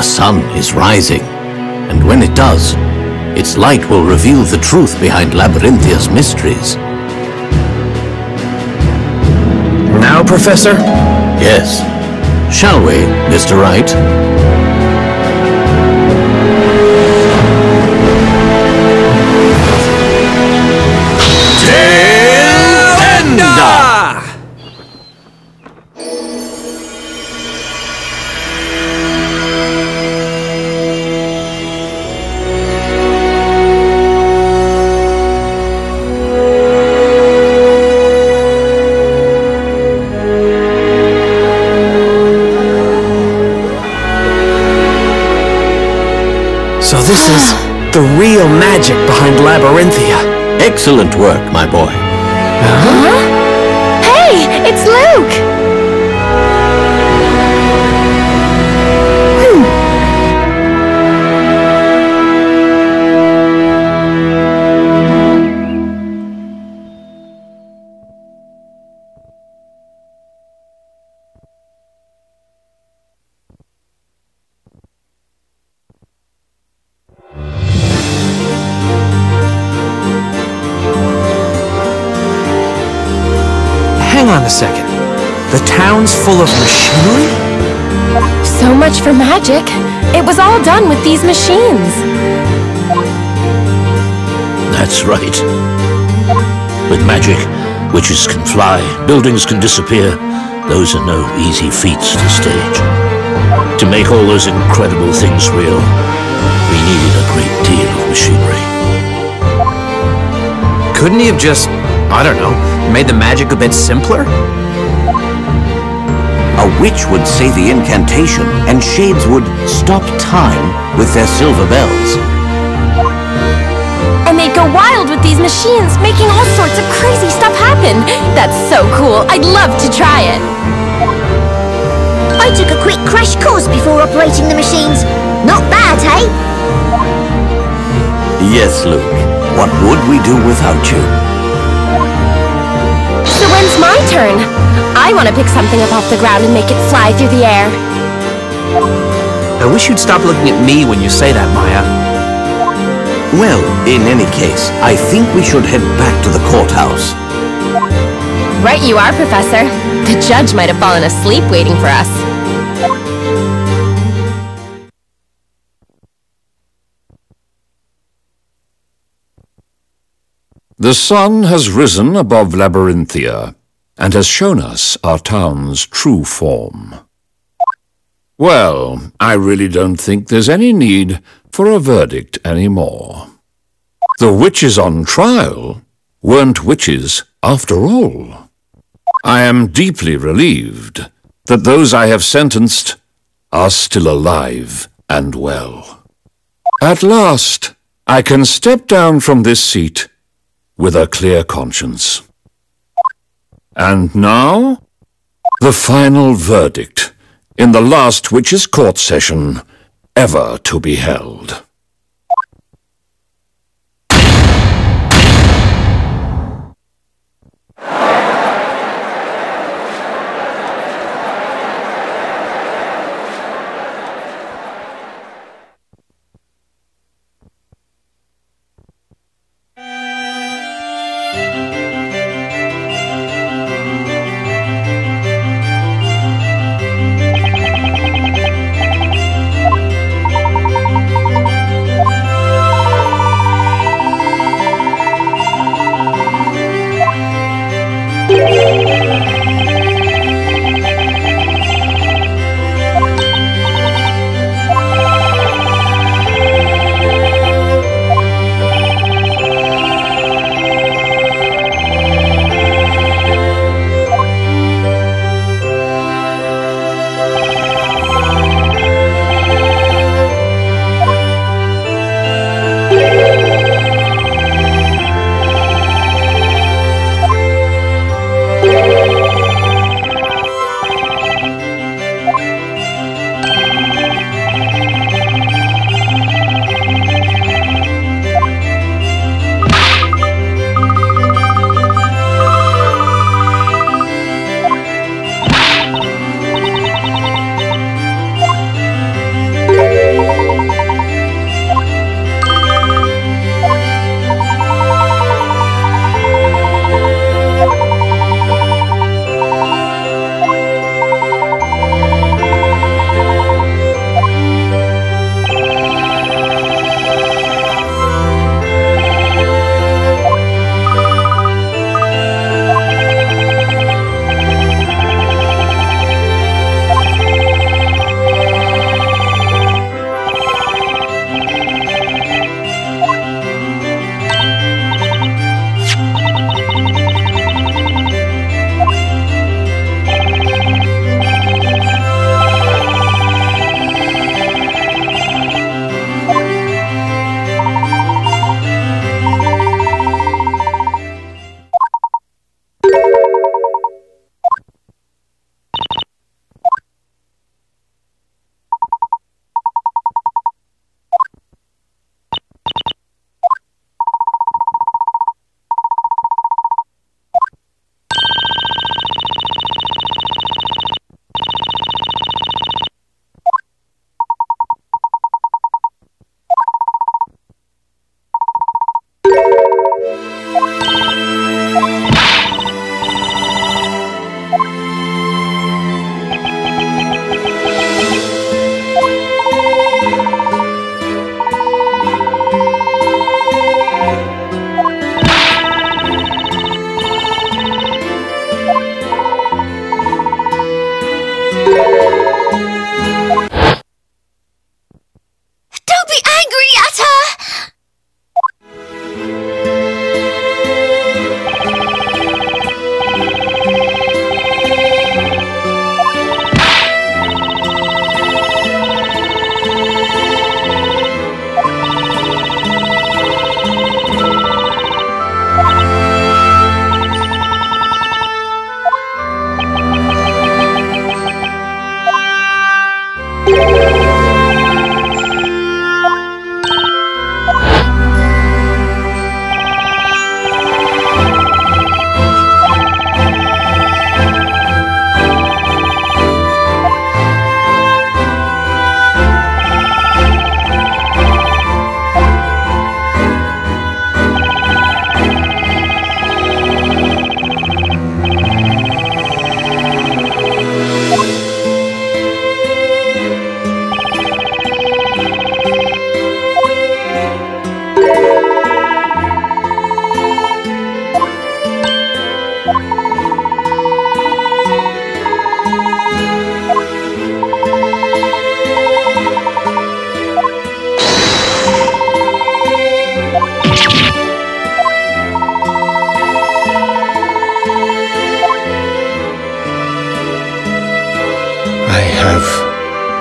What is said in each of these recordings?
The sun is rising, and when it does, its light will reveal the truth behind Labyrinthia's mysteries. Now, Professor? Yes. Shall we, Mr. Wright? So this is the real magic behind Labyrinthia. Excellent work, my boy. Huh? Hey, it's Luke! Hang on a second. The town's full of machinery? So much for magic. It was all done with these machines. That's right. With magic, witches can fly, buildings can disappear. Those are no easy feats to stage. To make all those incredible things real, we needed a great deal of machinery. Couldn't he have just, I don't know, made the magic a bit simpler? A witch would say the incantation, and shades would stop time with their silver bells. And they'd go wild with these machines, making all sorts of crazy stuff happen. That's so cool. I'd love to try it. I took a quick crash course before operating the machines. Not bad, hey? Yes, Luke. What would we do without you? So when's my turn? I want to pick something up off the ground and make it fly through the air. I wish you'd stop looking at me when you say that, Maya. Well, in any case, I think we should head back to the courthouse. Right you are, Professor. The judge might have fallen asleep waiting for us. The sun has risen above Labyrinthia, and has shown us our town's true form. Well, I really don't think there's any need for a verdict anymore. The witches on trial weren't witches after all. I am deeply relieved that those I have sentenced are still alive and well. At last, I can step down from this seat with a clear conscience. And now, the final verdict in the last witches' court session ever to be held.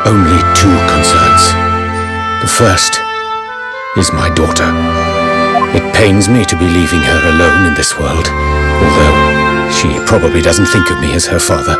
only two concerns. The first is my daughter. It pains me to be leaving her alone in this world, although she probably doesn't think of me as her father.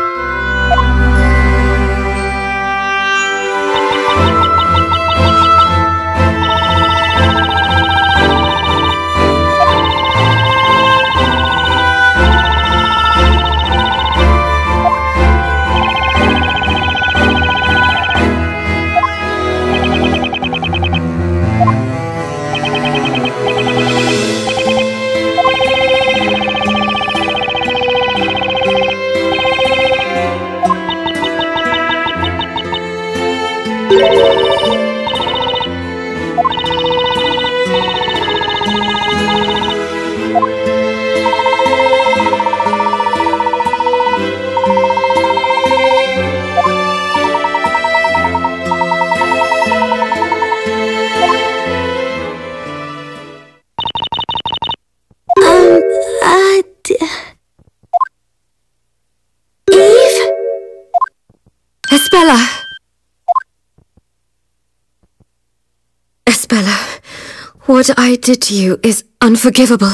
What I did to you is unforgivable.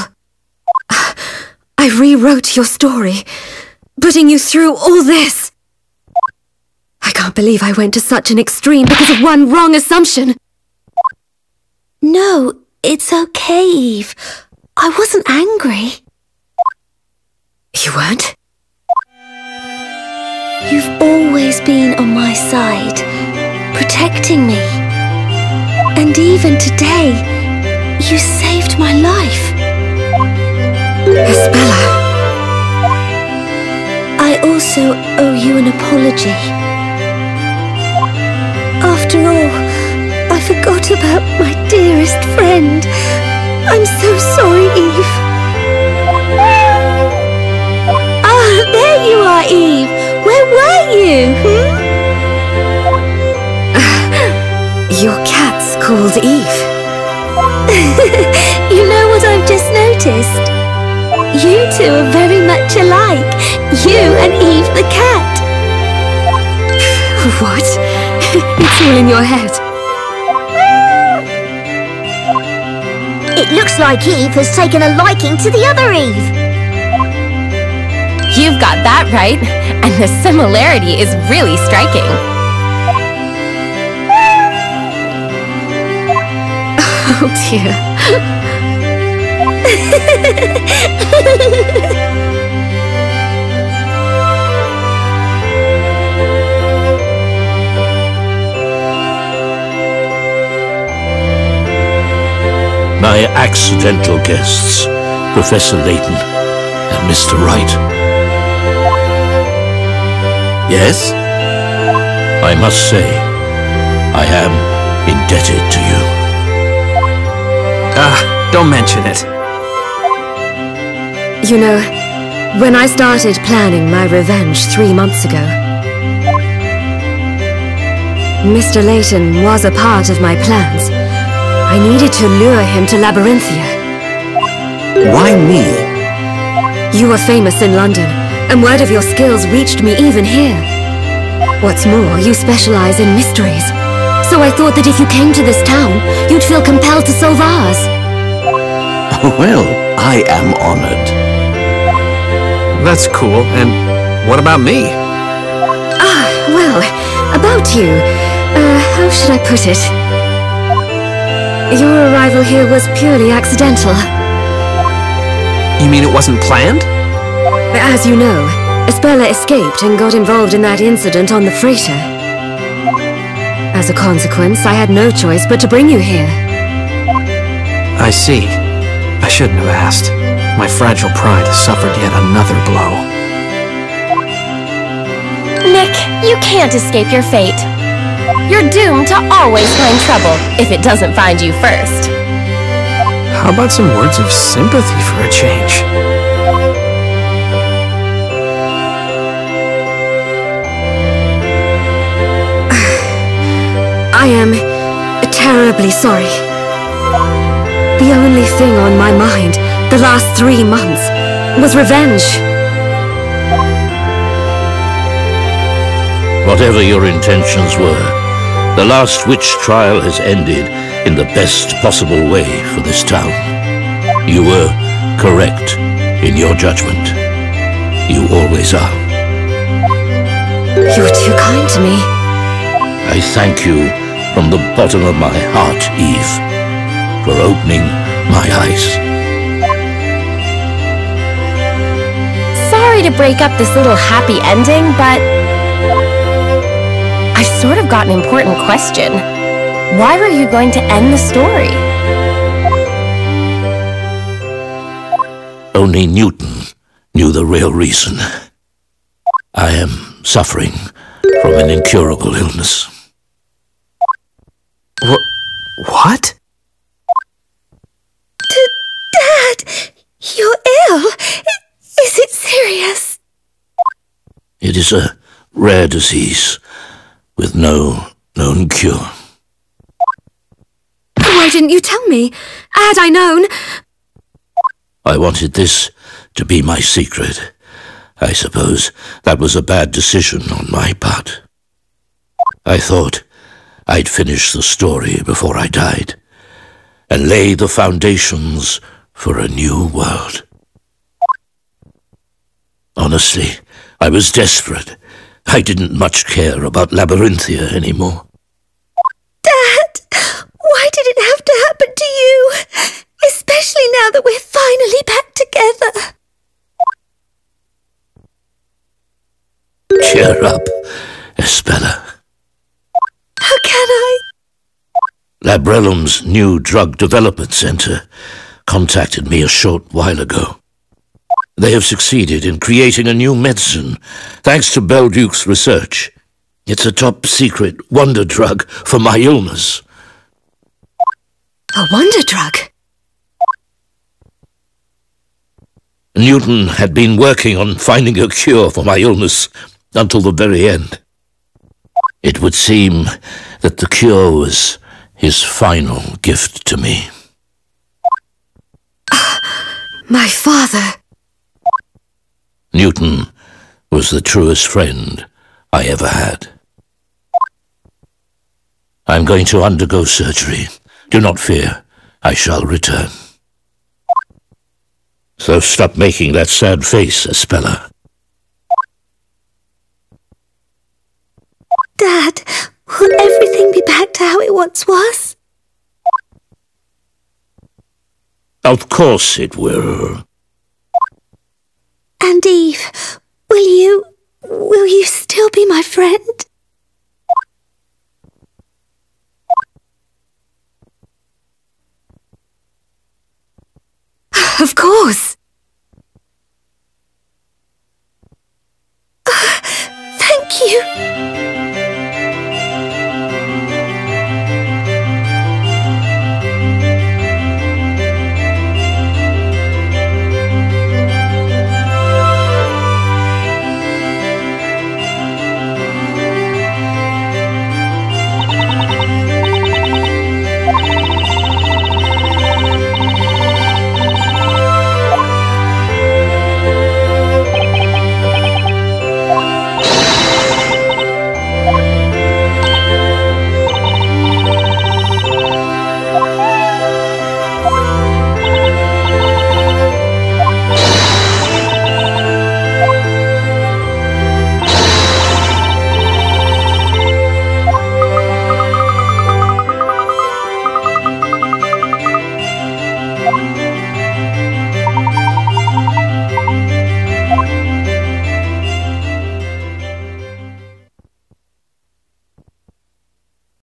I rewrote your story, putting you through all this. I can't believe I went to such an extreme because of one wrong assumption. No, it's okay, Eve. I wasn't angry. You weren't? You've always been on my side, protecting me. And even today, you saved my life. Espella. I also owe you an apology. After all, I forgot about my dearest friend. I'm so sorry, Eve. Ah, there you are, Eve. Where were you? Your cat's called Eve. You know what I've just noticed? You two are very much alike. You and Eve the cat. What? It's all in your head. It looks like Eve has taken a liking to the other Eve. You've got that right, and the similarity is really striking. Oh dear. My accidental guests, Professor Layton and Mr. Wright. Yes? I must say, I am indebted to you. Don't mention it. You know, when I started planning my revenge 3 months ago, Mr. Layton was a part of my plans. I needed to lure him to Labyrinthia. Why me? You were famous in London, and word of your skills reached me even here. What's more, you specialize in mysteries. So I thought that if you came to this town, you'd feel compelled to solve ours. Well, I am honored. That's cool. And what about me? Well, about you. How should I put it? Your arrival here was purely accidental. You mean it wasn't planned? As you know, Espella escaped and got involved in that incident on the freighter. As a consequence, I had no choice but to bring you here. I see. I shouldn't have asked. My fragile pride has suffered yet another blow. Nick, you can't escape your fate. You're doomed to always find trouble if it doesn't find you first. How about some words of sympathy for a change? I am terribly sorry. The only thing on my mind the last 3 months was revenge. Whatever your intentions were, The last witch trial has ended in the best possible way for this town. You were correct in your judgment. You always are. You're too kind to me. I thank you from the bottom of my heart, Eve, for opening my eyes. Sorry to break up this little happy ending, but I've sort of got an important question. Why were you going to end the story? Only Newton knew the real reason. I am suffering from an incurable illness. What? Dad, you're ill. Is it serious? It is a rare disease with no known cure. Why didn't you tell me? Had I known... I wanted this to be my secret. I suppose that was a bad decision on my part. I thought I'd finish the story before I died and lay the foundations for a new world. Honestly, I was desperate. I didn't much care about Labyrinthia anymore. Dad, why did it have to happen to you? Especially now that we're finally back together. Cheer up, Espella. How can I? Labrellum's new drug development center contacted me a short while ago. They have succeeded in creating a new medicine, thanks to Belduke's research. It's a top-secret wonder drug for my illness. A wonder drug? Newton had been working on finding a cure for my illness until the very end. It would seem that the cure was his final gift to me. My father. Newton was the truest friend I ever had. I'm going to undergo surgery. Do not fear, I shall return. So stop making that sad face, Espella. Dad, will everything be back to how it once was? Of course it will. And Eve, will you still be my friend? Of course. Thank you.